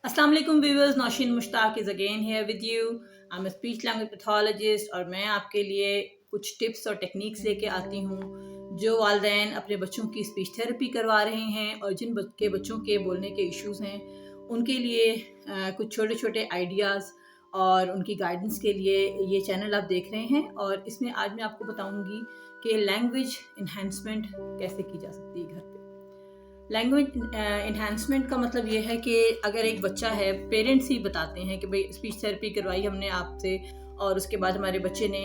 अस्सलाम वालेकुम viewers, Naushin Mushtaq is again here with you. I am a speech language pathologist और मैं आपके लिए कुछ टिप्स और टेक्निक्स लेके आती हूँ जो वालिदैन अपने बच्चों की स्पीच थेरेपी करवा रहे हैं और जिन बच्चों के बोलने के इश्यूज़ हैं उनके लिए कुछ छोटे छोटे आइडियाज़ और उनकी गाइडेंस के लिए ये चैनल आप देख रहे हैं। और इसमें आज मैं आपको बताऊँगी कि लैंग्वेज इन्हेंसमेंट कैसे की जा सकती है घर पे। लैंग्वेज इन्हांसमेंट का मतलब ये है कि अगर एक बच्चा है, पेरेंट्स ही बताते हैं कि भाई स्पीच थेरेपी करवाई हमने आपसे और उसके बाद हमारे बच्चे ने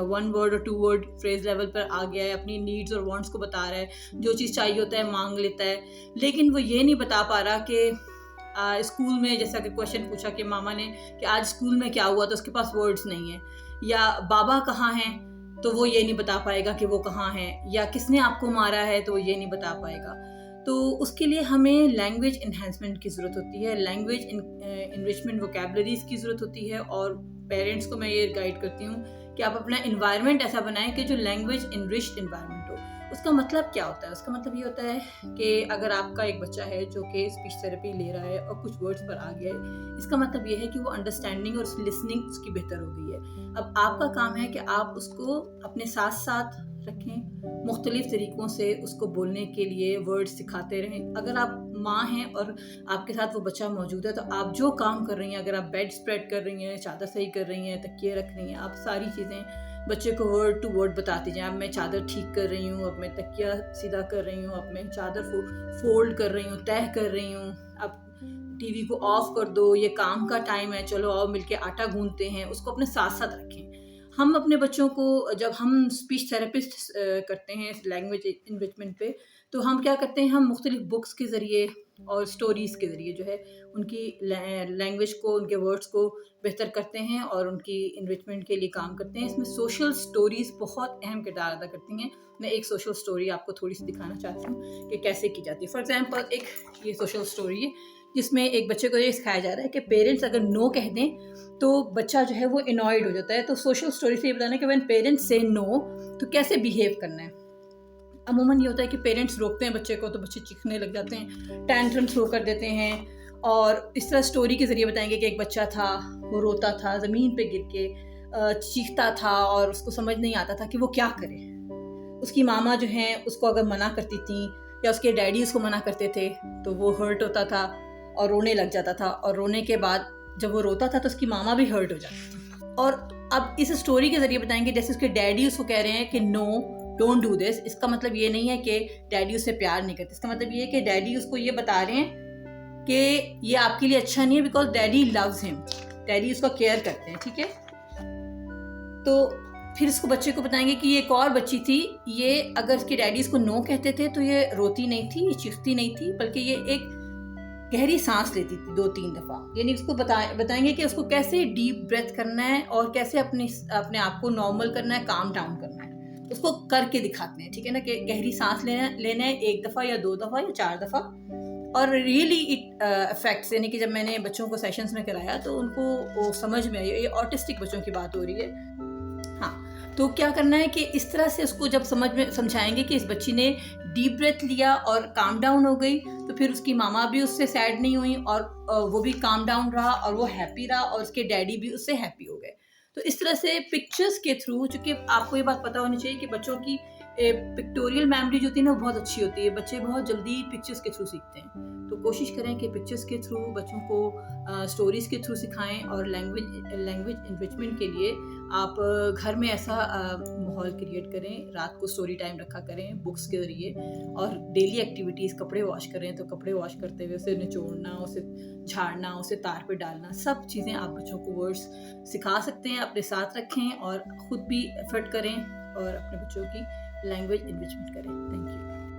1 वर्ड और 2 वर्ड फ्रेज लेवल पर आ गया है, अपनी नीड्स और वांट्स को बता रहा है, जो चीज़ चाहिए होता है मांग लेता है, लेकिन वो ये नहीं बता पा रहा कि स्कूल में जैसा कि क्वेश्चन पूछा कि मामा ने कि आज स्कूल में क्या हुआ, तो उसके पास वर्ड्स नहीं है, या बाबा कहाँ हैं तो वो ये नहीं बता पाएगा कि वो कहाँ हैं, या किसने आपको मारा है तो वो ये नहीं बता पाएगा। तो उसके लिए हमें लैंग्वेज इन्हांसमेंट की ज़रूरत होती है, लैंग्वेज इनरिचमेंट वोकैबुलरीज की ज़रूरत होती है। और पेरेंट्स को मैं ये गाइड करती हूँ कि आप अपना इन्वायरमेंट ऐसा बनाएं कि जो लैंग्वेज इनरिच्ड इन्वायरमेंट हो। उसका मतलब क्या होता है? उसका मतलब ये होता है कि अगर आपका एक बच्चा है जो कि स्पीच थेरेपी ले रहा है और कुछ वर्ड्स पर आ गया है, इसका मतलब ये है कि वो अंडरस्टैंडिंग और लिसनिंग उसकी बेहतर हो गई है। अब आपका काम है कि आप उसको अपने साथ साथ रखें, मुख्तलिफ तरीक़ों से उसको बोलने के लिए वर्ड्स सिखाते रहें। अगर आप माँ हैं और आपके साथ वो बच्चा मौजूद है, तो आप जो काम कर रही हैं, अगर आप बेड स्प्रेड कर रही हैं, चादर सही कर रही हैं, तकिए रख रही हैं, आप सारी चीज़ें बच्चे को वर्ड टू वर्ड बताती जाएँ। अब मैं चादर ठीक कर रही हूँ, अब मैं तकिया सीधा कर रही हूँ, अब मैं चादर फोल्ड कर रही हूँ, तह कर रही हूँ, अब टीवी को ऑफ कर दो, ये काम का टाइम है, चलो आओ मिलके आटा गूंथते हैं। उसको अपने साथ साथ रखें। हम अपने बच्चों को जब हम स्पीच थेरेपिस्ट करते हैं लैंग्वेज इनरिचमेंट पे, तो हम क्या करते हैं, हम मुख्तलिफ बुक्स के ज़रिए और स्टोरीज़ के ज़रिए जो है उनकी लैंग्वेज को, उनके वर्ड्स को बेहतर करते हैं और उनकी इनरिचमेंट के लिए काम करते हैं। इसमें सोशल स्टोरीज़ बहुत अहम किरदार अदा करती हैं। मैं एक सोशल स्टोरी आपको थोड़ी सी दिखाना चाहती हूँ कि कैसे की जाती है। फॉर एग्जाम्पल, एक ये सोशल स्टोरी है जिसमें एक बच्चे को ये सिखाया जा रहा है कि पेरेंट्स अगर नो कह दें तो बच्चा जो है वो इनॉयड हो जाता है। तो सोशल स्टोरी से ये बताना है कि व्हेन पेरेंट्स से नो तो कैसे बिहेव करना है। अमूमन ये होता है कि पेरेंट्स रोकते हैं बच्चे को तो बच्चे चीखने लग जाते हैं, टैंट्रम थ्रो कर देते हैं। और इस तरह स्टोरी के ज़रिए बताएंगे कि एक बच्चा था, वो रोता था, ज़मीन पे गिर के चीखता था और उसको समझ नहीं आता था कि वो क्या करे। उसकी मामा जो हैं उसको अगर मना करती थी या उसके डैडी उसको मना करते थे तो वो हर्ट होता था और रोने लग जाता था, और रोने के बाद जब वो रोता था तो उसकी मामा भी हर्ट हो जाती थी। और अब इस स्टोरी के जरिए बताएंगे जैसे उसके डैडी उसको कह रहे हैं कि नो, डोंट डू दिस। इसका मतलब ये नहीं है कि डैडी उससे प्यार नहीं करते, इसका मतलब ये है कि डैडी उसको ये बता रहे हैं कि ये आपके लिए अच्छा नहीं है, because daddy loves him, daddy उसका केयर करते हैं। ठीक है, तो फिर इसको बच्चे को बताएंगे कि ये एक और बच्ची थी, ये अगर इसके डैडी इसको नो कहते थे तो ये रोती नहीं थी, ये चीखती नहीं थी, बल्कि ये एक गहरी सांस लेती थी 2-3 दफा। यानी उसको बताएंगे कि उसको कैसे डीप ब्रेथ करना है और कैसे अपने आप को नॉर्मल करना है, काम डाउन करना है। उसको करके दिखाते हैं, ठीक है ना, कि गहरी सांस लेना है 1 दफा या 2 दफा या 4 दफा। और रियली इट अफेक्ट्स, यानी कि जब मैंने बच्चों को सेशंस में कराया तो उनको वो समझ में आई। ये ऑटिस्टिक बच्चों की बात हो रही है। हाँ, तो क्या करना है कि इस तरह से उसको जब समझाएंगे कि इस बच्ची ने डीप ब्रेथ लिया और काम डाउन हो गई, तो फिर उसकी मामा भी उससे सैड नहीं हुई और वो भी काम डाउन रहा और वो हैप्पी रहा और उसके डैडी भी उससे हैप्पी हो गए। तो इस तरह से पिक्चर्स के थ्रू, चूंकि आपको ये बात पता होनी चाहिए कि बच्चों की पिक्टोरियल मेमोरी जो होती है ना वो बहुत अच्छी होती है, बच्चे बहुत जल्दी पिक्चर्स के थ्रू सीखते हैं। तो कोशिश करें कि पिक्चर्स के थ्रू बच्चों को स्टोरीज के थ्रू सिखाएं। और लैंग्वेज इन्रिचमेंट के लिए आप घर में ऐसा माहौल क्रिएट करें, रात को स्टोरी टाइम रखा करें बुक्स के ज़रिए। और डेली एक्टिविटीज़, कपड़े वॉश करें तो कपड़े वॉश करते हुए उसे निचोड़ना, उसे झाड़ना, उसे तार पे डालना, सब चीज़ें आप बच्चों को वर्ड्स सिखा सकते हैं। अपने साथ रखें और ख़ुद भी एफर्ट करें और अपने बच्चों की लैंग्वेज इन्रिचमेंट करें। Thank you.